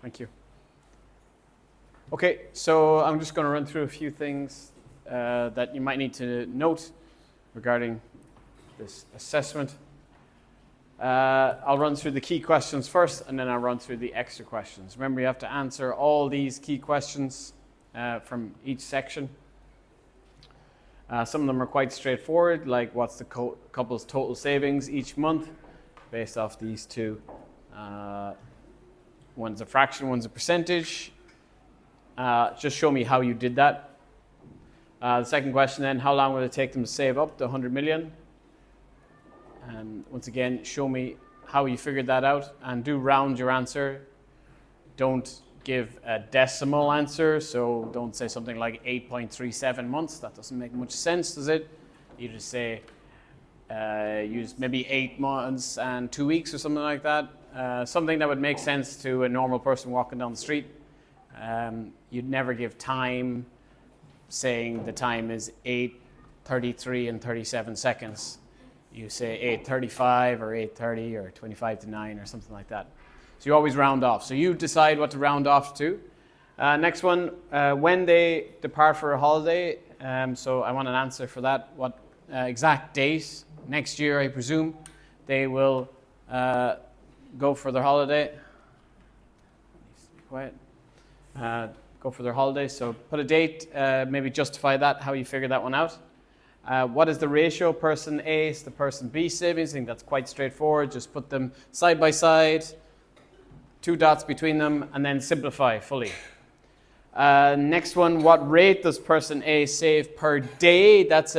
Thank you. Okay, so I'm just going to run through a few things that you might need to note regarding this assessment. I'll run through the key questions first, and then I'll run through the extra questions. Remember, you have to answer all these key questions from each section. Some of them are quite straightforward, like what's the couple's total savings each month based off these two. One's a fraction, one's a percentage. Just show me how you did that. The second question then, how long will it take them to save up to 100 million? And once again, show me how you figured that out, and do round your answer. Don't give a decimal answer, so don't say something like 8.37 months. That doesn't make much sense, does it? You just say, use maybe 8 months and 2 weeks or something like that. Something that would make sense to a normal person walking down the street. You'd never give time, saying the time is 8:33 and 37 seconds. You say 8:35 or 8:30 or 25 to 9 or something like that. So you always round off. So you decide what to round off to. Next one, when they depart for a holiday. So I want an answer for that. What exact date? Next year, I presume, they will go for their holiday. Needs to be quiet. Go for their holiday. So put a date, maybe justify that, how you figure that one out. What is the ratio, person A to person B savings? I think that's quite straightforward. Just put them side by side, 2 dots between them, and then simplify fully. Next one, what rate does person A save per day? That's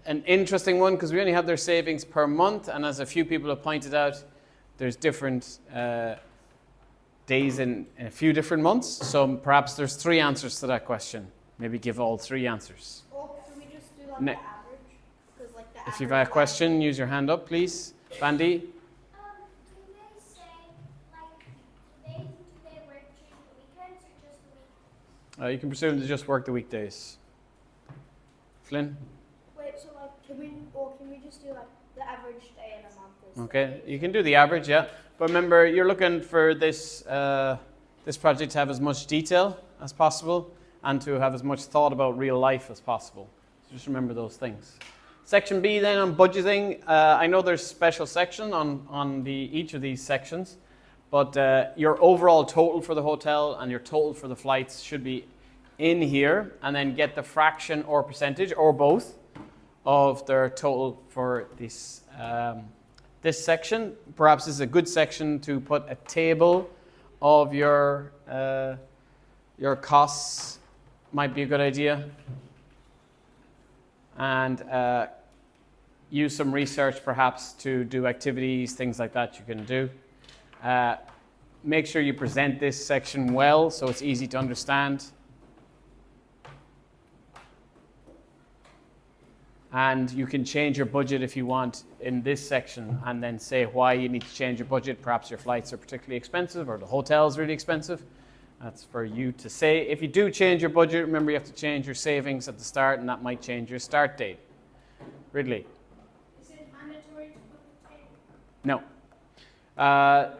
an interesting one because we only have their savings per month, and as a few people have pointed out, there's different days in a few different months. So perhaps there's 3 answers to that question. Maybe give all 3 answers. Or can we just do like the average? Like the if you've got a question, use your hand up, please. Bandy? Do they say, like, do they work during the weekends or just the weekends? You can presume to just work the weekdays. Flynn? Wait, so like, can we just do like the average day in a month? Okay, you can do the average, yeah. But remember, you're looking for this this project to have as much detail as possible and to have as much thought about real life as possible. So just remember those things. Section B then on budgeting. I know there's a special section on each of these sections, but your overall total for the hotel and your total for the flights should be in here, and then get the fraction or percentage or both of their total for this this section. Perhaps this is a good section to put a table of your costs. Might be a good idea. And use some research perhaps to do activities, things like that you can do. Make sure you present this section well so it's easy to understand. And you can change your budget if you want in this section and then say why you need to change your budget. Perhaps your flights are particularly expensive or the hotel's really expensive. That's for you to say. If you do change your budget, remember you have to change your savings at the start, and that might change your start date. Ridley? Is it mandatory to put the table? No.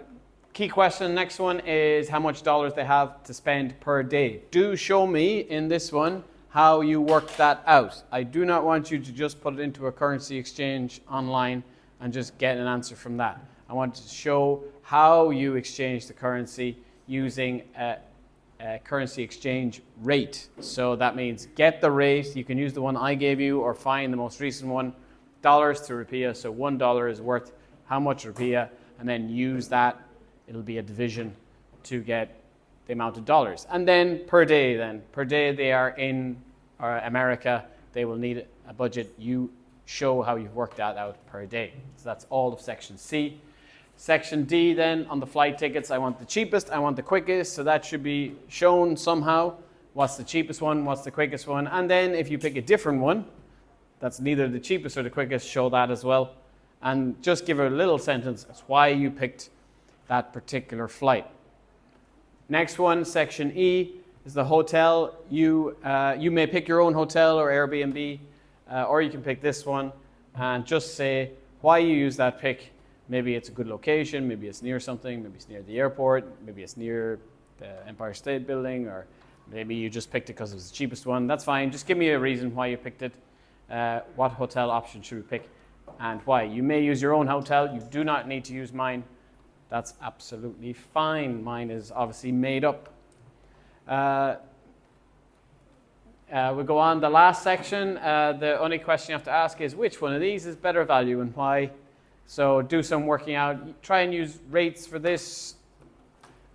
Key question, next one is how much dollars they have to spend per day. Do show me in this one how you work that out. I do not want you to just put it into a currency exchange online and just get an answer from that. I want to show how you exchange the currency using a currency exchange rate. So that means get the rate. You can use the one I gave you or find the most recent one, dollars to rupiah. So $1 is worth how much rupiah, and then use that. It'll be a division to get the amount of dollars. And then per day they are in America, they will need a budget. You show how you've worked that out per day. So that's all of section C. Section D then, on the flight tickets, I want the cheapest, I want the quickest, so that should be shown somehow. What's the cheapest one, what's the quickest one, and then if you pick a different one, that's neither the cheapest or the quickest, show that as well. And just give a little sentence as why you picked that particular flight. Next one, section E, is the hotel. You may pick your own hotel or Airbnb, or you can pick this one and just say why you use that pick Maybe it's a good location, maybe it's near something, maybe it's near the airport, maybe it's near the Empire State Building, or maybe you just picked it because it was the cheapest one. That's fine. Just give me a reason why you picked it. What hotel option should we pick and why? You may use your own hotel. You do not need to use mine. That's absolutely fine. Mine is obviously made up. We'll go on the last section. The only question you have to ask is which one of these is better value and why. So do some working out. Try and use rates for this.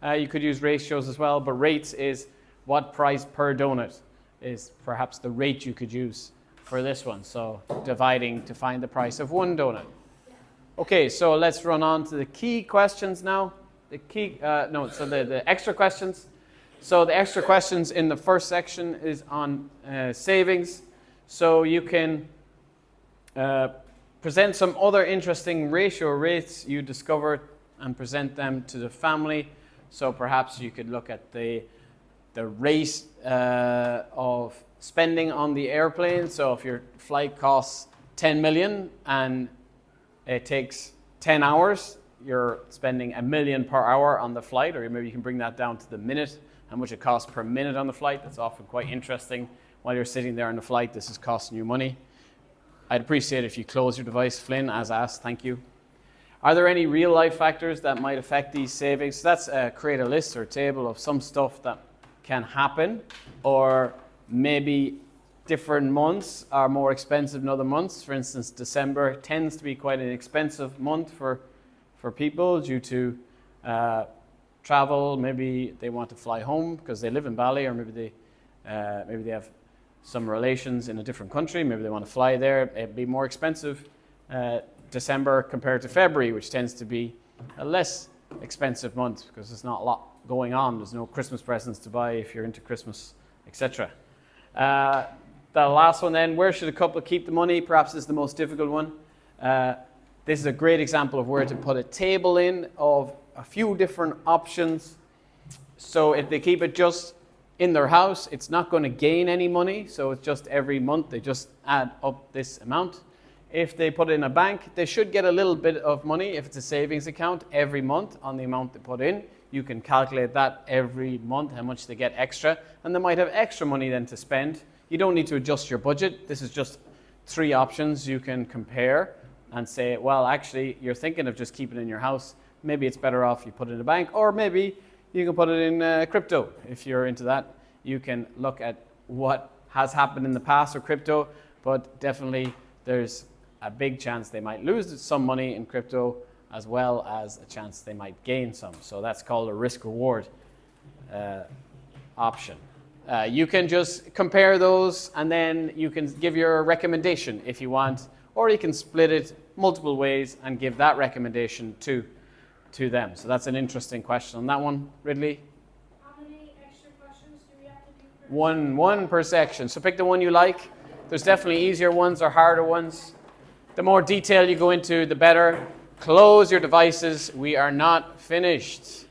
You could use ratios as well, but rates is what price per donut is perhaps the rate you could use for this one. So dividing to find the price of one donut. Okay, so let's run on to the key questions now. The extra questions. So the extra questions in the first section is on savings. So you can present some other interesting ratio rates you discovered and present them to the family. So perhaps you could look at the rate of spending on the airplane. So if your flight costs 10 million and it takes 10 hours, you're spending $1 million per hour on the flight, or maybe you can bring that down to the minute, how much it costs per minute on the flight. That's often quite interesting. While you're sitting there on the flight, this is costing you money. I'd appreciate it if you close your device, Flynn, as asked. Thank you. Are there any real-life factors that might affect these savings? So that's create a list or a table of some stuff that can happen, or maybe different months are more expensive than other months. For instance, December tends to be quite an expensive month for people due to travel. Maybe they want to fly home because they live in Bali, or maybe they have some relations in a different country. Maybe they want to fly there. It'd be more expensive December compared to February, which tends to be a less expensive month because there's not a lot going on. There's no Christmas presents to buy if you're into Christmas, etc. The last one then, where should a couple keep the money? Perhaps this is the most difficult one. This is a great example of where to put a table in of a few different options. So if they keep it just in their house, it's not going to gain any money. So it's just every month they just add up this amount. If they put it in a bank, they should get a little bit of money if it's a savings account every month on the amount they put in. You can calculate that every month, how much they get extra, and they might have extra money then to spend. You don't need to adjust your budget. This is just 3 options you can compare and say, well, actually, you're thinking of just keeping it in your house. Maybe it's better off you put it in a bank, or maybe you can put it in crypto. If you're into that, you can look at what has happened in the past with crypto, but definitely there's a big chance they might lose some money in crypto as well as a chance they might gain some. So that's called a risk-reward option. You can just compare those and then you can give your recommendation if you want, or you can split it multiple ways and give that recommendation to them. So that's an interesting question on that one. Ridley? How many extra questions do we have to do? One per section. So pick the one you like. There's definitely easier ones or harder ones. The more detail you go into, the better. Close your devices. We are not finished.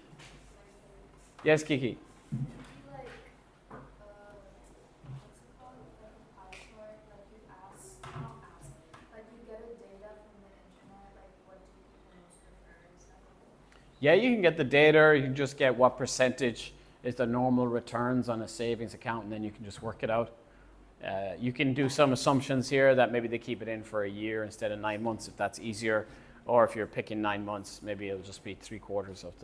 Yes, Kiki? Yeah, you can get the data. You can just get what percentage is the normal returns on a savings account, and then you can just work it out. You can do some assumptions here that maybe they keep it in for a year instead of 9 months if that's easier. Or if you're picking 9 months, maybe it'll just be 3/4 of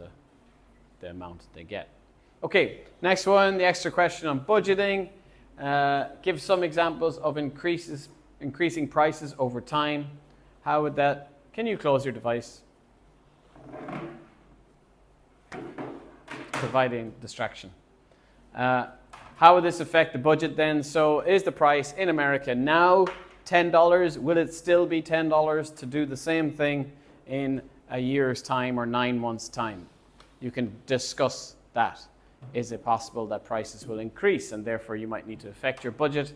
the amount they get. Okay, next one, the extra question on budgeting. Give some examples of increasing prices over time. How would that, can you close your device? Providing distraction. How would this affect the budget then? So is the price in America now $10? Will it still be $10 to do the same thing in a year's time or 9 months' time? You can discuss that. Is it possible that prices will increase and therefore you might need to affect your budget?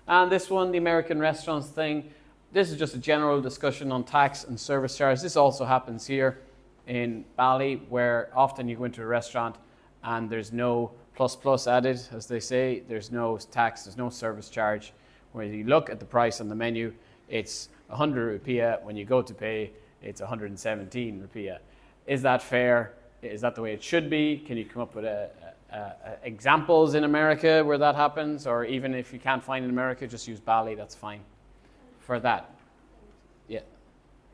And this one, the American restaurants thing, this is just a general discussion on tax and service charge. This also happens here in Bali, where often you go into a restaurant and there's no plus added, as they say. There's no tax, there's no service charge. When you look at the price on the menu, it's 100 rupiah. When you go to pay, it's 117 rupiah. Is that fair? Is that the way it should be? Can you come up with examples in America where that happens? Or even if you can't find in America, just use Bali, that's fine for that. Yeah.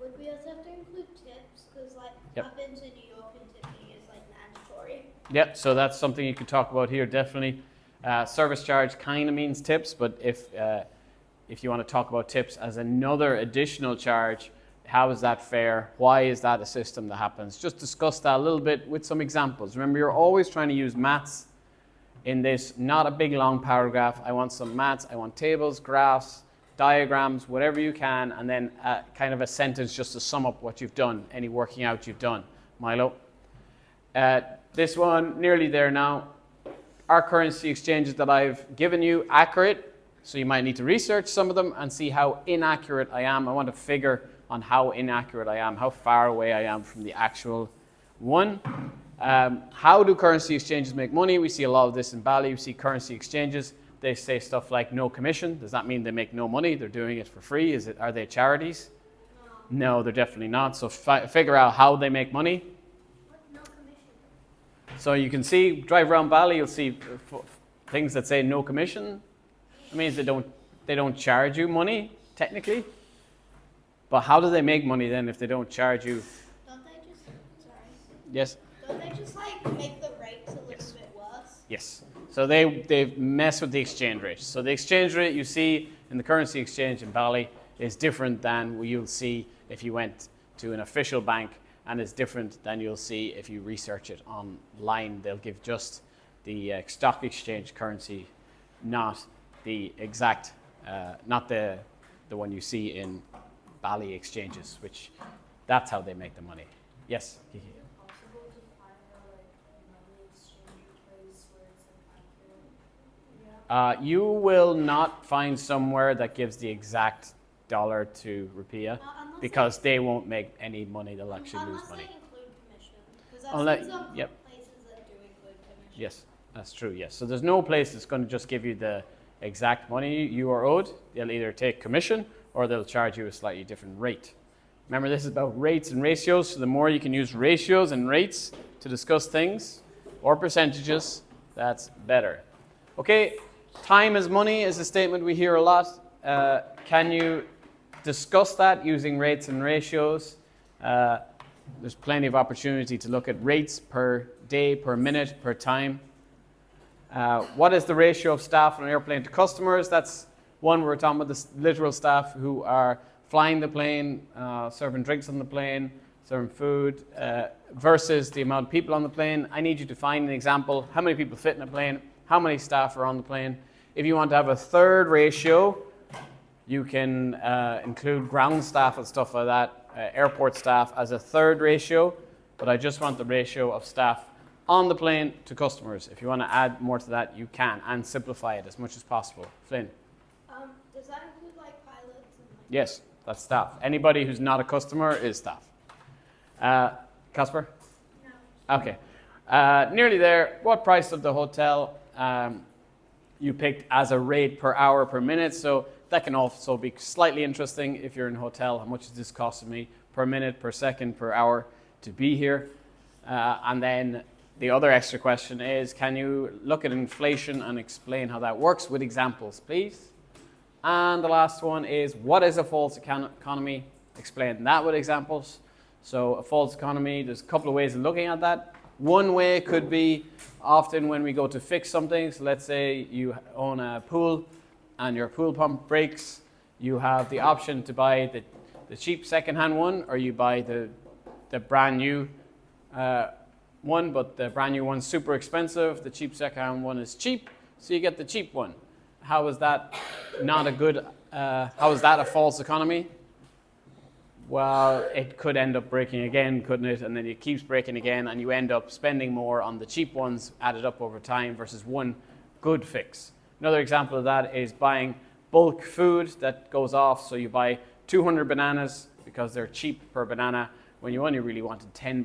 Would we also have to include tips? Because like Yep. I've been to New York and tipping is like mandatory. Yeah, so that's something you could talk about here, definitely. Service charge kind of means tips, but if you want to talk about tips as another additional charge, how is that fair? Why is that a system that happens? Just discuss that a little bit with some examples. Remember, you're always trying to use maths in this, not a big long paragraph. I want some maths, I want tables, graphs, diagrams, whatever you can, and then kind of a sentence just to sum up what you've done, any working out you've done. Milo? This one, nearly there now. Are currency exchanges that I've given you accurate? So you might need to research some of them and see how inaccurate I am. I want a figure on how inaccurate I am, how far away I am from the actual one. How do currency exchanges make money? We see a lot of this in Bali. We see currency exchanges. They say stuff like no commission. Does that mean they make no money? They're doing it for free. Are they charities? No, they're definitely not. So figure out how they make money. No commission. So you can see, drive around Bali, you'll see things that say no commission. It means they don't charge you money, technically. But how do they make money then if they don't charge you? Don't they just Yes? Don't they just like make the rates a little bit worse? Yes. So they mess with the exchange rate. So the exchange rate you see in the currency exchange in Bali is different than what you'll see if you went to an official bank, and is different than you'll see if you research it online. They'll give just the stock exchange currency, not the exact, not the one you see in Bali exchanges, which that's how they make the money. Yes, Kiki? Is it possible to find a money exchange place where it's accurate? You will not find somewhere that gives the exact dollar to rupiah Unless because they won't make any money. They'll actually lose unless money. they include commission. Because I've Unless- seen some yep. places that do include commission. Yes, that's true. Yes. So there's no place that's going to just give you the exact money you are owed. They'll either take commission or they'll charge you a slightly different rate. Remember, this is about rates and ratios. So the more you can use ratios and rates to discuss things or percentages, that's better. Okay, time is money is a statement we hear a lot. Can you discuss that using rates and ratios? There's plenty of opportunity to look at rates per day, per minute, per time. What is the ratio of staff on an airplane to customers? That's one we're talking about, the literal staff who are flying the plane, serving drinks on the plane, serving food, versus the amount of people on the plane. I need you to find an example. How many people fit in a plane? How many staff are on the plane? If you want to have a third ratio, you can include ground staff and stuff like that, airport staff as a third ratio, but I just want the ratio of staff on the plane to customers. If you want to add more to that, you can, and simplify it as much as possible. Flynn? Does that include like pilots and like Yes, that's staff. Anybody who's not a customer is staff. Casper? No. Okay. Nearly there. What price of the hotel you picked as a rate per hour per minute? So that can also be slightly interesting if you're in a hotel. How much is this costing me per minute, per second, per hour to be here? And then the other extra question is, can you look at inflation and explain how that works with examples, please? And the last one is, what is a false economy? Explain that with examples. So a false economy, there's a couple of ways of looking at that. One way could be often when we go to fix something. So let's say you own a pool and your pool pump breaks. You have the option to buy the cheap second-hand one, or you buy the brand new one, but the brand new one's super expensive. The cheap second-hand one is cheap, so you get the cheap one. How is that not a good, how is that a false economy? Well, it could end up breaking again, couldn't it? And then it keeps breaking again, and you end up spending more on the cheap ones added up over time versus one good fix. Another example of that is buying bulk food that goes off. So you buy 200 bananas because they're cheap per banana when you only really wanted 10 bananas.